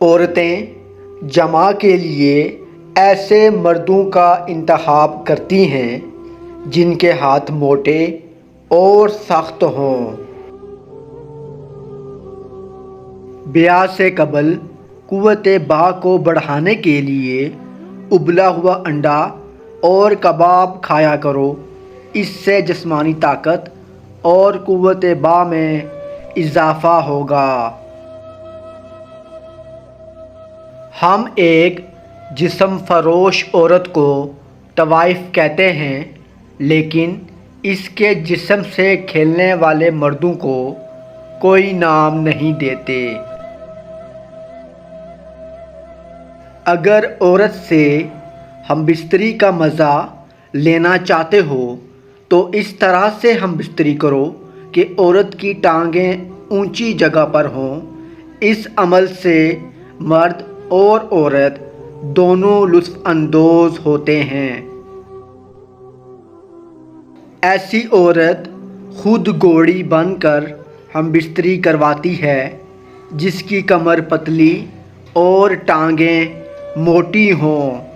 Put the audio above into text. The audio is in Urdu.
عورتیں جماع کے لیے ایسے مردوں کا انتخاب کرتی ہیں جن کے ہاتھ موٹے اور سخت ہوں۔ بیاہ سے قبل قوت باہ کو بڑھانے کے لیے ابلا ہوا انڈا اور کباب کھایا کرو، اس سے جسمانی طاقت اور قوت باہ میں اضافہ ہوگا۔ ہم ایک جسم فروش عورت کو طوائف کہتے ہیں، لیکن اس کے جسم سے کھیلنے والے مردوں کو کوئی نام نہیں دیتے۔ اگر عورت سے ہم بستری کا مزہ لینا چاہتے ہو تو اس طرح سے ہم بستری کرو کہ عورت کی ٹانگیں اونچی جگہ پر ہوں۔ اس عمل سے مرد اور عورت دونوں لطف اندوز ہوتے ہیں۔ ایسی عورت خود گھوڑی بن کر ہم بستری کرواتی ہے جس کی کمر پتلی اور ٹانگیں موٹی ہوں۔